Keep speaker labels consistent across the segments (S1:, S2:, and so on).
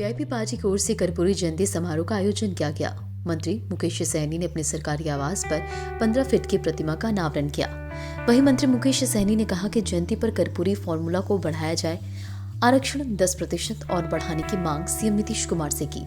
S1: VIP party की ओर से कर्पूरी जयंती समारोह का आयोजन किया गया। मंत्री मुकेश सहनी ने अपने सरकारी आवास पर 15 फीट की प्रतिमा का अनावरण किया। वहीं मंत्री मुकेश सहनी ने कहा कि जयंती पर कर्पूरी फॉर्मूला को बढ़ाया जाए, आरक्षण 10% और बढ़ाने की मांग सीएम नीतीश कुमार से की।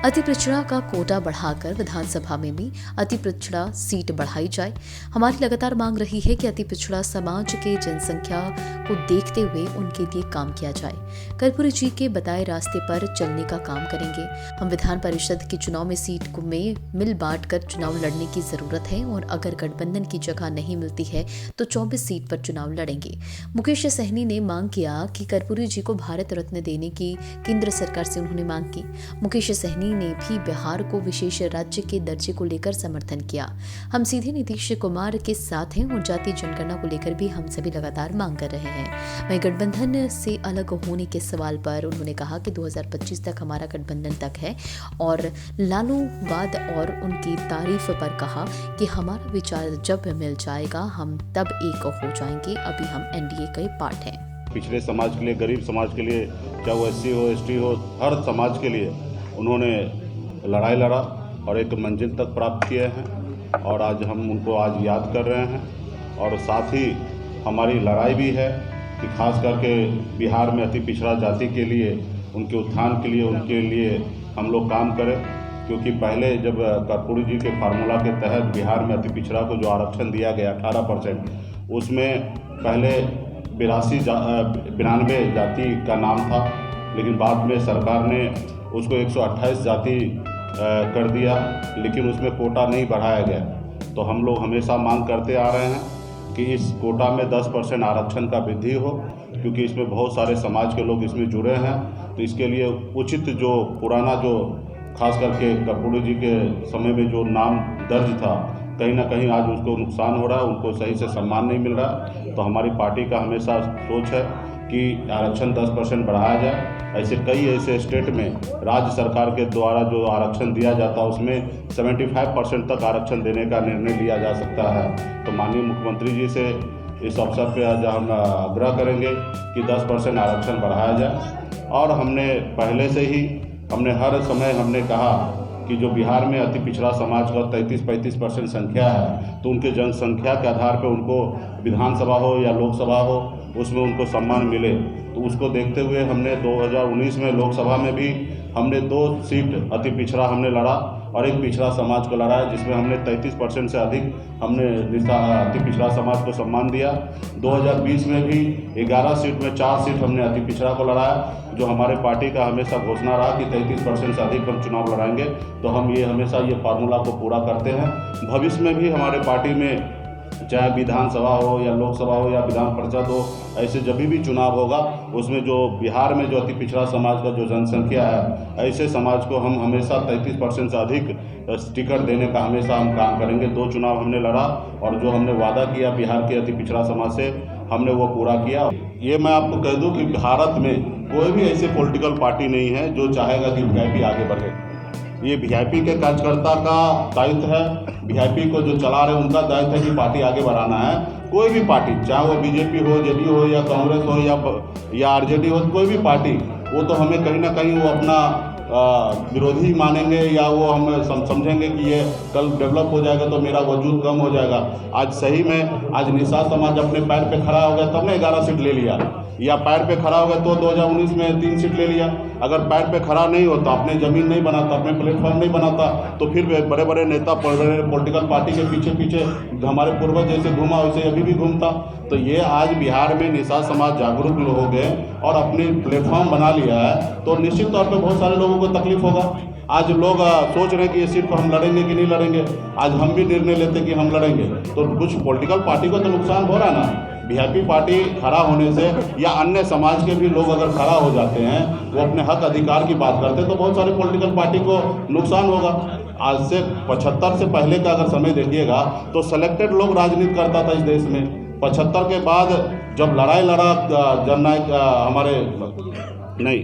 S1: अति पिछड़ा का कोटा बढ़ाकर विधानसभा में भी अति पिछड़ा सीट बढ़ाई जाए। हमारी लगातार मांग रही है कि अति पिछड़ा समाज के जनसंख्या को देखते हुए उनके लिए काम किया जाए। कर्पूरी जी के बताए रास्ते पर चलने का काम करेंगे। हम विधान परिषद के चुनाव में सीट में मिल बांट कर चुनाव लड़ने की जरूरत है और अगर गठबंधन की जगह नहीं मिलती है तो 24 सीट पर चुनाव लड़ेंगे। मुकेश सहनी ने मांग किया कि कर्पूरी जी को भारत रत्न देने की केंद्र सरकार से उन्होंने मांग की। मुकेश सहनी ने भी बिहार को विशेष राज्य के दर्जे को लेकर समर्थन किया। हम सीधे नीतीश कुमार के साथ हैं और जातीय जनगणना को लेकर भी हम सभी लगातार मांग कर रहे हैं। वहीं गठबंधन से अलग होने के सवाल पर उन्होंने कहा कि 2025 तक हमारा गठबंधन तक है और लालूवाद और उनकी तारीफ पर कहा कि हमारा विचार जब मिल जाएगा हम तब एक हो जाएंगे। अभी हम एनडीए का पार्ट हैं।
S2: पिछड़े समाज के लिए, गरीब समाज के लिए, चाहे वो एससी हो, एसटी हो, हर समाज के लिए उन्होंने लड़ाई लड़ा और एक मंजिल तक प्राप्त किए हैं और आज हम उनको आज याद कर रहे हैं। और साथ ही हमारी लड़ाई भी है कि खास करके बिहार में अति पिछड़ा जाति के लिए, उनके उत्थान के लिए, उनके लिए हम लोग काम करें। क्योंकि पहले जब कर्पूरी जी के फार्मूला के तहत बिहार में अति पिछड़ा को जो आरक्षण दिया गया 18%, उसमें पहले 92 जाति का नाम था, लेकिन बाद में सरकार ने उसको 128 जाति कर दिया, लेकिन उसमें कोटा नहीं बढ़ाया गया। तो हम लोग हमेशा मांग करते आ रहे हैं कि इस कोटा में 10% आरक्षण का वृद्धि हो, क्योंकि इसमें बहुत सारे समाज के लोग इसमें जुड़े हैं। तो इसके लिए उचित जो पुराना जो खास करके कर्पूरी जी के समय में जो नाम दर्ज था, कहीं ना कहीं आज उसको नुकसान हो रहा है, उनको सही से सम्मान नहीं मिल रहा। तो हमारी पार्टी का हमेशा सोच है कि आरक्षण 10% बढ़ाया जाए। ऐसे कई ऐसे स्टेट में राज्य सरकार के द्वारा जो आरक्षण दिया जाता है उसमें 75% तक आरक्षण देने का निर्णय लिया जा सकता है। तो माननीय मुख्यमंत्री जी से इस अवसर पर आज हम आग्रह करेंगे कि 10% आरक्षण बढ़ाया जाए। और हमने पहले से ही हर समय हमने कहा कि जो बिहार में अति पिछड़ा समाज का 33-35% संख्या है, तो उनके जनसंख्या के आधार पर उनको विधानसभा हो या लोकसभा हो, उसमें उनको सम्मान मिले। तो उसको देखते हुए हमने 2019 में लोकसभा में भी हमने 2 सीट अति पिछड़ा हमने लड़ा और एक पिछड़ा समाज को लड़ा है, जिसमें हमने 33% से अधिक हमने अति पिछड़ा समाज को सम्मान दिया। 2020 में भी 11 सीट में 4 सीट हमने अति पिछड़ा को लड़ाया, जो हमारे पार्टी का हमेशा घोषणा रहा कि 33% से अधिक हम चुनाव लड़ाएंगे। तो हम हमेशा ये फार्मूला को पूरा करते हैं। भविष्य में भी हमारे पार्टी में चाहे विधानसभा हो या लोकसभा हो या विधान परिषद हो, ऐसे जब भी चुनाव होगा उसमें जो बिहार में जो अति पिछड़ा समाज का जो जनसंख्या है, ऐसे समाज को हम हमेशा 33% से अधिक टिकट देने का हमेशा हम काम करेंगे। 2 चुनाव हमने लड़ा और जो हमने वादा किया बिहार के अति पिछड़ा समाज से, हमने वो पूरा किया। ये मैं आपको कह दूं कि भारत में कोई भी ऐसे पॉलिटिकल पार्टी नहीं है जो चाहेगा कि वीआईपी आगे बढ़े। ये वीआईपी के कार्यकर्ता का दायित्व है, वीआईपी को जो चला रहे उनका दायित्व है कि पार्टी आगे बढ़ाना है। कोई भी पार्टी, चाहे वो बीजेपी हो, जेडीयू हो या कांग्रेस हो या आरजेडी हो, कोई भी पार्टी, वो तो हमें कहीं ना कहीं वो अपना विरोधी मानेंगे या वो हम समझेंगे कि ये कल डेवलप हो जाएगा तो मेरा वजूद कम हो जाएगा। आज सही में आज निषाद समाज अपने पैर पे खड़ा हो गया तब ने 11 सीट ले लिया, या पैर पे खड़ा हो गया तो 2019 में 3 सीट ले लिया। अगर पैर पे खड़ा नहीं होता, अपने ज़मीन नहीं बनाता, अपने प्लेटफॉर्म नहीं बनाता, तो फिर बड़े बड़े नेता पॉलिटिकल पार्टी के पीछे पीछे हमारे पूर्वज जैसे घूमा वैसे अभी भी घूमता। तो ये आज बिहार में निषाद समाज जागरूक हो गए और अपने प्लेटफॉर्म बना लिया है, तो निश्चित तौर पर बहुत सारे लोगों को तकलीफ होगा। आज लोग सोच रहे हैं कि ये सीट पर हम लड़ेंगे कि नहीं लड़ेंगे। आज हम भी निर्णय लेते कि हम लड़ेंगे, तो कुछ पॉलिटिकल पार्टी को तो नुकसान हो रहा है ना। वीआईपी पार्टी खड़ा होने से या अन्य समाज के भी लोग अगर खड़ा हो जाते हैं, वो अपने हक अधिकार की बात करते हैं, तो बहुत सारे पॉलिटिकल पार्टी को नुकसान होगा। आज से 75 से पहले का अगर समय देखिएगा तो सिलेक्टेड लोग राजनीति करता था इस देश में। 75 के बाद जब लड़ाई लड़ा जननायक हमारे नहीं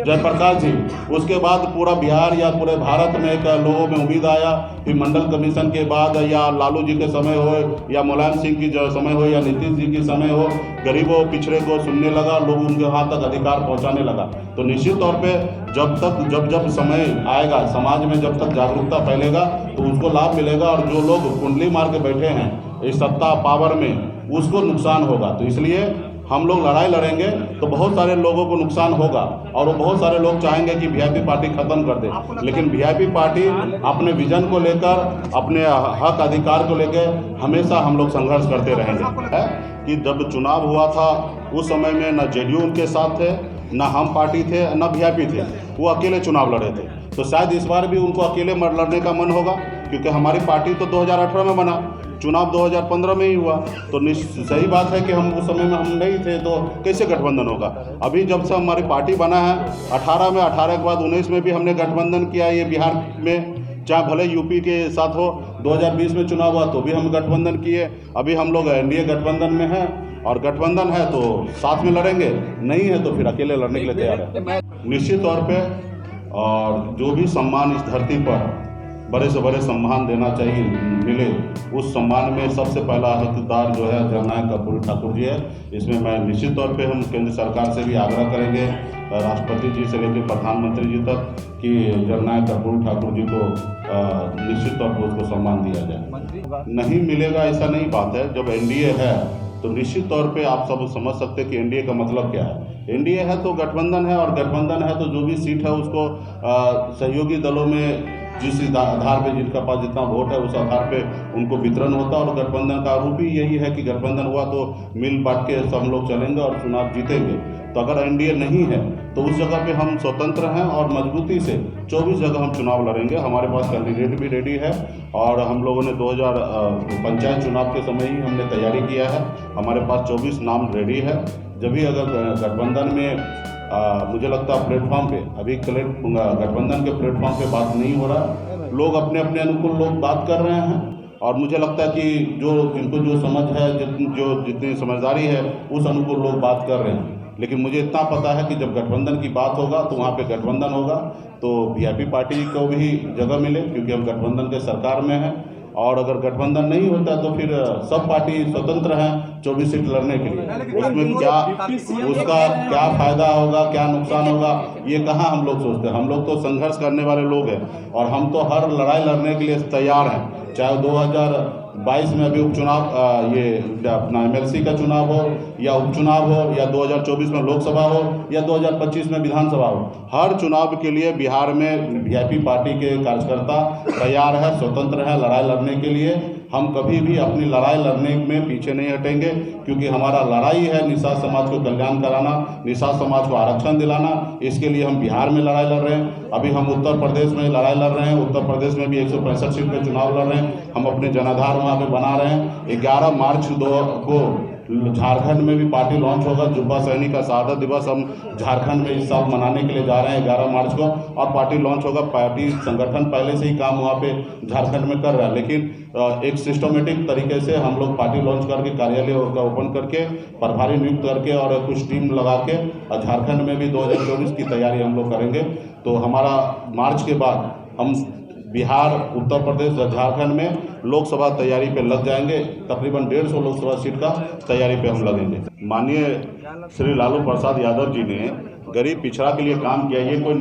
S2: जयप्रकाश जी। उसके बाद पूरा बिहार या पूरे भारत में एक लोगों में उम्मीद आया कि मंडल कमीशन के बाद या लालू जी के समय हो या मुलायम सिंह की जो समय हो या नीतीश जी की समय हो, गरीबों पिछड़े को सुनने लगा, लोग उनके हाथ तक अधिकार पहुंचाने लगा। तो निश्चित तौर पे जब समय आएगा, समाज में जब तक जागरूकता फैलेगा तो उसको लाभ मिलेगा, और जो लोग कुंडली मार के बैठे हैं इस सत्ता पावर में, उसको नुकसान होगा। तो इसलिए हम लोग लड़ाई लड़ेंगे तो बहुत सारे लोगों को नुकसान होगा, और वो बहुत सारे लोग चाहेंगे कि वीआईपी पार्टी खत्म कर दे, लेकिन वीआईपी पार्टी अपने विजन को लेकर, अपने हक अधिकार को लेकर हमेशा हम लोग संघर्ष करते रहेंगे। है कि जब चुनाव हुआ था उस समय में न जेडीयू उनके साथ थे, न हम पार्टी थे, न वीआईपी थे, वो अकेले चुनाव लड़े थे। तो शायद इस बार भी उनको अकेले लड़ने का मन होगा, क्योंकि हमारी पार्टी तो 2018 में बना, चुनाव 2015 में ही हुआ। तो सही बात है कि हम उस समय में हम नहीं थे, तो कैसे गठबंधन होगा। अभी जब से हमारी पार्टी बना है 18 के बाद 19 में भी हमने गठबंधन किया। ये बिहार में चाहे भले यूपी के साथ हो, 2020 में चुनाव हुआ तो भी हम गठबंधन किए। अभी हम लोग एनडीए गठबंधन में हैं, और गठबंधन है तो साथ में लड़ेंगे, नहीं है तो फिर अकेले लड़ने के लिए तैयार है। निश्चित तौर पे, और जो भी सम्मान इस धरती पर बड़े से बड़े सम्मान देना चाहिए मिले, उस सम्मान में सबसे पहला हकदार जो है जननायक कर्पूरी ठाकुर जी है। इसमें मैं निश्चित तौर पे हम केंद्र सरकार से भी आग्रह करेंगे, राष्ट्रपति जी से लेकर प्रधानमंत्री जी तक, कि जननायक कर्पूरी ठाकुर जी को निश्चित तौर पर उसको सम्मान दिया जाए। नहीं मिलेगा ऐसा नहीं बात है। जब एनडीए है तो निश्चित तौर पे आप सब समझ सकते हैं कि एनडीए का मतलब क्या है। एनडीए है तो गठबंधन है, और गठबंधन है तो जो भी सीट है उसको सहयोगी दलों में जिस आधार पे जिनका पास जितना वोट है उस आधार पे उनको वितरण होता है। और गठबंधन का रूप ही यही है कि गठबंधन हुआ तो मिल बांट के सब लोग चलेंगे और चुनाव जीतेंगे। तो अगर एनडीए नहीं है तो उस जगह पे हम स्वतंत्र हैं, और मजबूती से 24 जगह हम चुनाव लड़ेंगे। हमारे पास कैंडिडेट भी रेडी है, और हम लोगों ने 2000 पंचायत चुनाव के समय ही हमने तैयारी किया है। हमारे पास 24 नाम रेडी है। जब भी अगर गठबंधन में मुझे लगता है प्लेटफॉर्म पे अभी गठबंधन के प्लेटफॉर्म पे बात नहीं हो रहा, लोग अपने अपने अनुकूल लोग बात कर रहे हैं, और मुझे लगता है कि जिनको जो समझ है, जितनी समझदारी है, उस अनुकूल लोग बात कर रहे हैं। लेकिन मुझे इतना पता है कि जब गठबंधन की बात होगा तो वहाँ पे गठबंधन होगा, तो वीआईपी पार्टी को भी जगह मिले, क्योंकि हम गठबंधन के सरकार में हैं। और अगर गठबंधन नहीं होता तो फिर सब पार्टी स्वतंत्र हैं 24 सीट लड़ने के लिए। उसमें उसका क्या फायदा होगा, क्या नुकसान होगा, ये कहाँ हम लोग सोचते हैं। हम लोग तो संघर्ष करने वाले लोग हैं, और हम तो हर लड़ाई लड़ने के लिए तैयार हैं। चाहे 2022 में अभी उपचुनाव, ये अपना एमएलसी का चुनाव हो, या उपचुनाव हो, या 2024 में लोकसभा हो, या 2025 में विधानसभा हो, हर चुनाव के लिए बिहार में वीआईपी पार्टी के कार्यकर्ता तैयार है, स्वतंत्र है लड़ाई लड़ने के लिए। हम कभी भी अपनी लड़ाई लड़ने में पीछे नहीं हटेंगे, क्योंकि हमारा लड़ाई है निषाद समाज को कल्याण कराना, निषाद समाज को आरक्षण दिलाना। इसके लिए हम बिहार में लड़ाई लड़ रहे हैं। अभी हम उत्तर प्रदेश में लड़ाई लड़ रहे हैं, उत्तर प्रदेश में भी 165 सीट पे चुनाव लड़ रहे हैं। हम अपने जनाधार वहाँ पे बना रहे हैं। 11 मार्च को झारखंड में भी पार्टी लॉन्च होगा। जुब्बा सहनी का शहादत दिवस हम झारखंड में इस साल मनाने के लिए जा रहे हैं 11 मार्च को, और पार्टी लॉन्च होगा। पार्टी संगठन पहले से ही काम वहाँ पे झारखंड में कर रहा है, लेकिन एक सिस्टमेटिक तरीके से हम लोग पार्टी लॉन्च करके, कार्यालय का ओपन करके, प्रभारी नियुक्त करके, और कुछ टीम लगा के झारखंड में भी 2024 की तैयारी हम लोग करेंगे। तो हमारा मार्च के बाद हम बिहार, उत्तर प्रदेश और झारखंड में लोकसभा तैयारी पे लग जाएंगे। तकरीबन 150 लोकसभा सीट का तैयारी पे हम लगेंगे। माननीय श्री लालू प्रसाद यादव जी ने गरीब पिछड़ा के लिए काम किया। ये कोई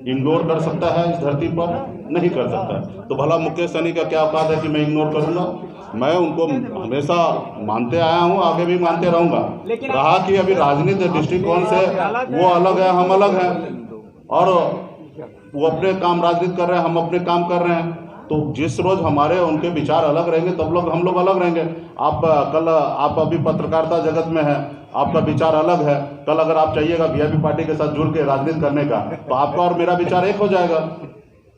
S2: इग्नोर कर सकता है इस धरती पर? नहीं कर सकता है। तो भला मुकेश सहनी का क्या औकात है कि मैं इग्नोर करूँगा? मैं उनको हमेशा मानते आया हूँ, आगे भी मानते रहूँगा। रहा कि अभी राजनीतिक दृष्टिकोण से वो अलग है, हम अलग हैं, और वो अपने काम राजनीति कर रहे हैं, हम अपने काम कर रहे हैं। तो जिस रोज हमारे उनके विचार अलग रहेंगे तब हम लोग अलग रहेंगे। आप अभी पत्रकारिता जगत में हैं, आपका विचार अलग है। कल अगर आप चाहिएगा वीआईपी पार्टी के साथ जुड़ के राजनीति करने का, तो आपका और मेरा विचार एक हो जाएगा।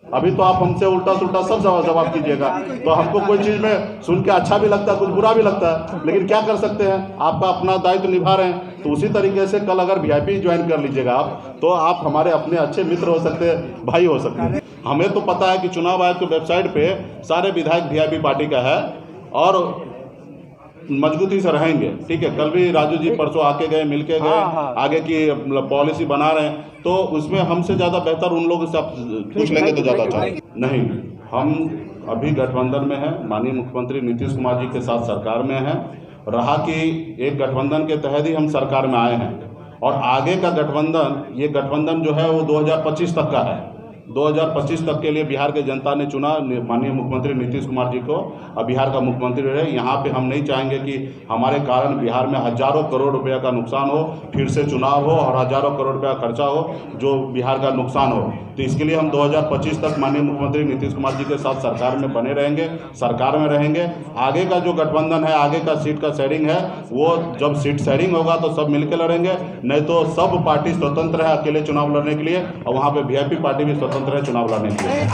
S2: अभी तो आप हमसे उल्टा सुल्टा सब जवाब कीजिएगा, तो हमको कोई चीज़ में सुन के अच्छा भी लगता है, कुछ बुरा भी लगता है, लेकिन क्या कर सकते हैं, आपका अपना दायित्व निभा रहे हैं। तो उसी तरीके से कल अगर वीआईपी ज्वाइन कर लीजिएगा आप, तो आप हमारे अपने अच्छे मित्र हो सकते हैं, भाई हो सकते हैं। हमें तो पता है कि चुनाव आयोग की वेबसाइट पे सारे विधायक वीआईपी पार्टी का है, और मजबूती से रहेंगे। ठीक है, कल भी राजू जी परसों आके गए, मिल के गए, आगे की पॉलिसी बना रहे हैं, तो उसमें हमसे ज़्यादा बेहतर उन लोगों से आप पूछ लेंगे तो ज़्यादा अच्छा। नहीं, हम अभी गठबंधन में हैं, माननीय मुख्यमंत्री नीतीश कुमार जी के साथ सरकार में हैं। रहा कि एक गठबंधन के तहत ही हम सरकार में आए हैं, और आगे का गठबंधन, ये गठबंधन जो है वो 2025 तक का है। 2025 तक के लिए बिहार के जनता ने चुना माननीय मुख्यमंत्री नीतीश कुमार जी को अब बिहार का मुख्यमंत्री रहे। यहाँ पे हम नहीं चाहेंगे कि हमारे कारण बिहार में हजारों करोड़ रुपया का नुकसान हो, फिर से चुनाव हो और हजारों करोड़ रुपया खर्चा हो जो बिहार का नुकसान हो। तो इसके लिए हम 2025 तक माननीय मुख्यमंत्री नीतीश कुमार जी के साथ सरकार में बने रहेंगे, सरकार में रहेंगे। आगे का जो गठबंधन है, आगे का सीट का शेयरिंग है, वो जब सीट शेयरिंग होगा तो सब मिलकर लड़ेंगे, नहीं तो सब पार्टी स्वतंत्र है अकेले चुनाव लड़ने के लिए, और वहाँ पे वीआईपी पार्टी भी स्वतंत्र है चुनाव लड़ने के लिए।